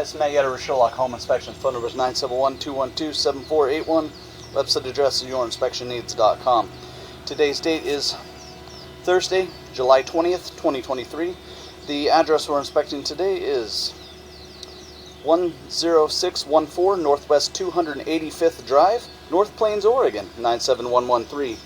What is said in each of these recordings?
Tyson Marietta with Sherlock Home Inspections. Phone number is 971-212-7481. Website address is yourinspectionneeds.com. Today's date is Thursday, July 20th, 2023. The address we're inspecting today is 10614 Northwest 285th Drive, North Plains, Oregon, 97113.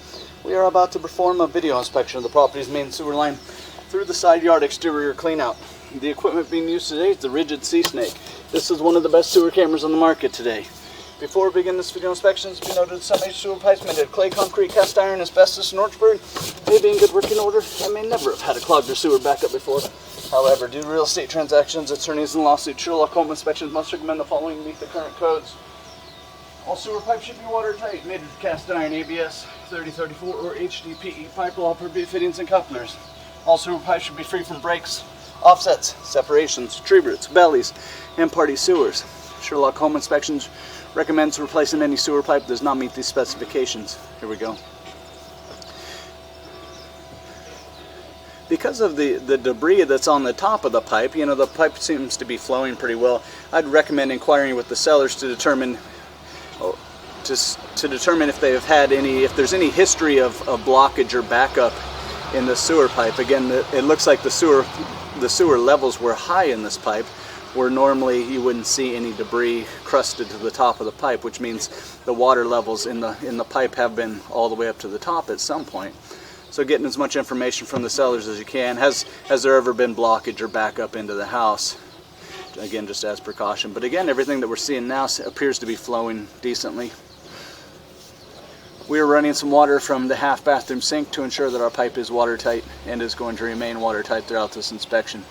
We are about to perform a video inspection of the property's main sewer line through the side yard exterior cleanout. The equipment being used today is the Rigid Sea Snake. This is one of the best sewer cameras on the market today. Before we begin this video inspection, it's been noted that some of sewer pipes made of clay, concrete, cast iron, asbestos, and Orangeburg may be in good working order and may never have had a clogged or sewer backup before. However, due to real estate transactions, attorneys, and lawsuits, Sherlock Home Inspections must recommend the following to meet the current codes. All sewer pipes should be watertight, made of cast iron, ABS 3034, or HDPE pipe with all appropriate fittings and couplers. All sewer pipes should be free from breaks, offsets, separations, tree roots, bellies, and party sewers. Sherlock Home Inspections recommends replacing any sewer pipe that does not meet these specifications. Here we go. Because of the debris that's on the top of the pipe, the pipe seems to be flowing pretty well. I'd recommend inquiring with the sellers to determine if they've had if there's any history of blockage or backup in the sewer pipe. Again, it looks like the sewer levels were high in this pipe, where normally you wouldn't see any debris crusted to the top of the pipe, which means the water levels in the pipe have been all the way up to the top at some point. So getting as much information from the sellers as you can. Has there ever been blockage or backup into the house? Again, just as precaution. But again, everything that we're seeing now appears to be flowing decently. We are running some water from the half bathroom sink to ensure that our pipe is watertight and is going to remain watertight throughout this inspection.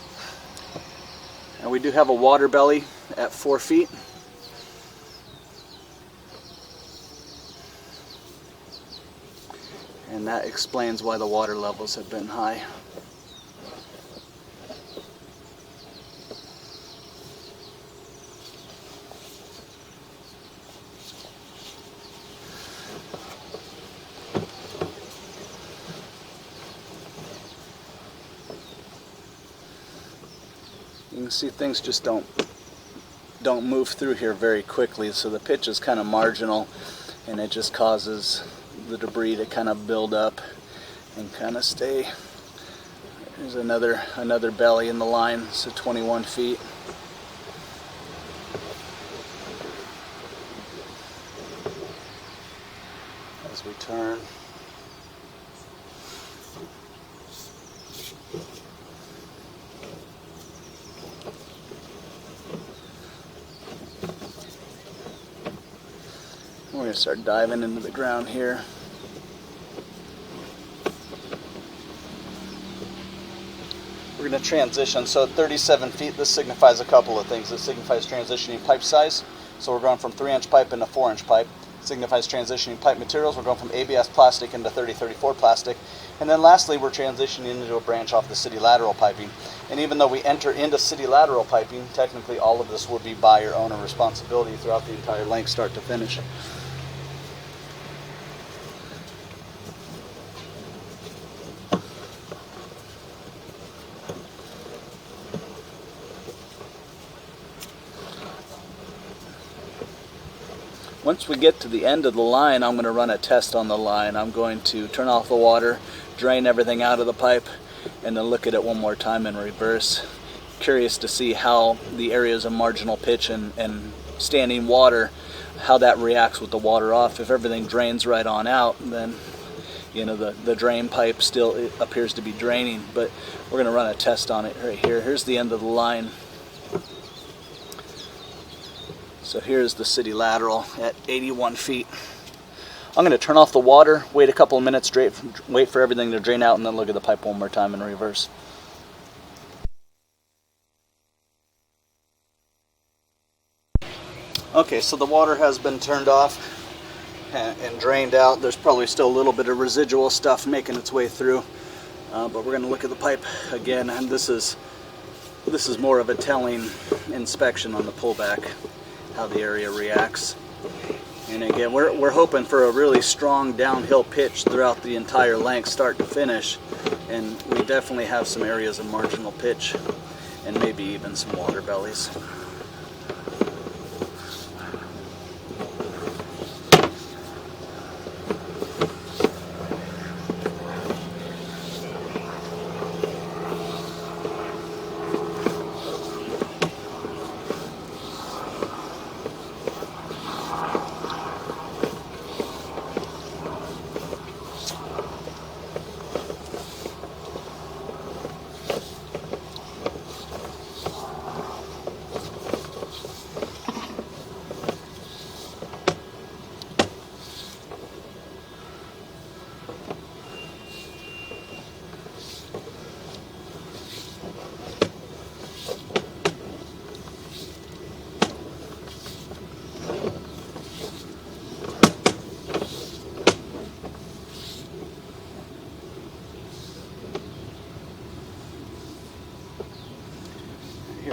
And we do have a water belly at 4 feet. And that explains why the water levels have been high. You can see things just don't move through here very quickly, so the pitch is kind of marginal, and it just causes the debris to kind of build up and kind of stay. There's another belly in the line, so 21 feet. As we turn. We're going to start diving into the ground here. We're going to transition. So at 37 feet, this signifies a couple of things. This signifies transitioning pipe size. So we're going from 3-inch pipe into 4-inch pipe. It signifies transitioning pipe materials. We're going from ABS plastic into 3034 plastic. And then lastly, we're transitioning into a branch off the city lateral piping. And even though we enter into city lateral piping, technically all of this will be buyer owner responsibility throughout the entire length, start to finish. Once we get to the end of the line, I'm going to run a test on the line. I'm going to turn off the water, drain everything out of the pipe, and then look at it one more time in reverse. Curious to see how the areas of marginal pitch and standing water, how that reacts with the water off. If everything drains right on out, then the drain pipe still appears to be draining. But we're going to run a test on it right here. Here's the end of the line. So here's the city lateral at 81 feet. I'm going to turn off the water, wait a couple of minutes, wait for everything to drain out, and then look at the pipe one more time in reverse. Okay, so the water has been turned off and drained out. There's probably still a little bit of residual stuff making its way through, but we're going to look at the pipe again, and this is more of a telling inspection on the pullback, how the area reacts. And again, we're hoping for a really strong downhill pitch throughout the entire length, start to finish, and we definitely have some areas of marginal pitch and maybe even some water bellies.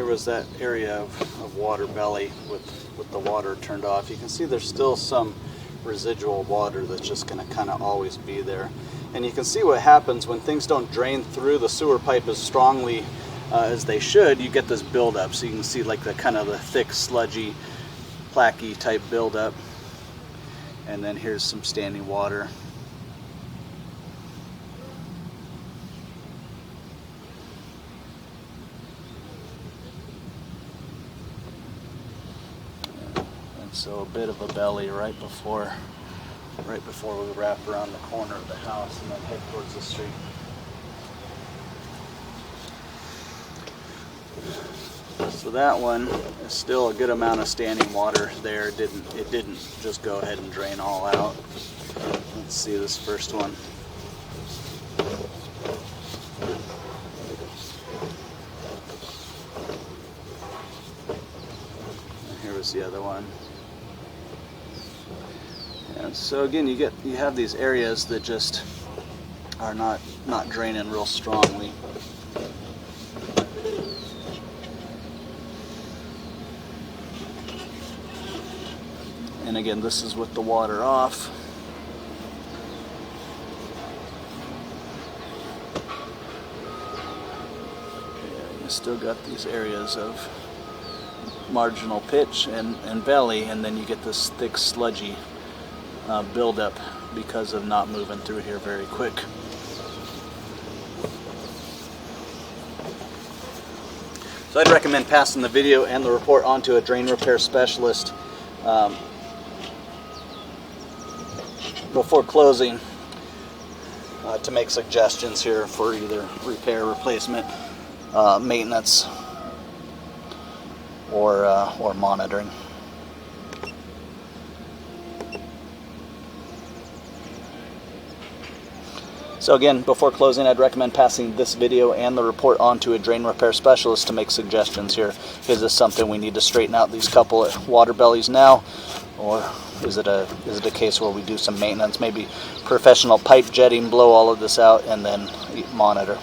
there was that area of water belly with the water turned off. You can see there's still some residual water that's just going to kind of always be there. And you can see what happens when things don't drain through the sewer pipe as strongly as they should. You get this buildup. So you can see like the kind of the thick, sludgy, plaquey type buildup. And then here's some standing water. So a bit of a belly right before we wrap around the corner of the house and then head towards the street. So that one is still a good amount of standing water there. It didn't just go ahead and drain all out. Let's see this first one. And here was the other one. And so again, you have these areas that just are not draining real strongly. And again, this is with the water off. Yeah, you still got these areas of marginal pitch and belly, and then you get this thick, sludgy buildup because of not moving through here very quick. So I'd recommend passing the video and the report on to a drain repair specialist before closing to make suggestions here for either repair, replacement, maintenance, or monitoring. So again, before closing, I'd recommend passing this video and the report on to a drain repair specialist to make suggestions here. Is this something we need to straighten out these couple of water bellies now? Or is it a case where we do some maintenance, maybe professional pipe jetting, blow all of this out, and then monitor?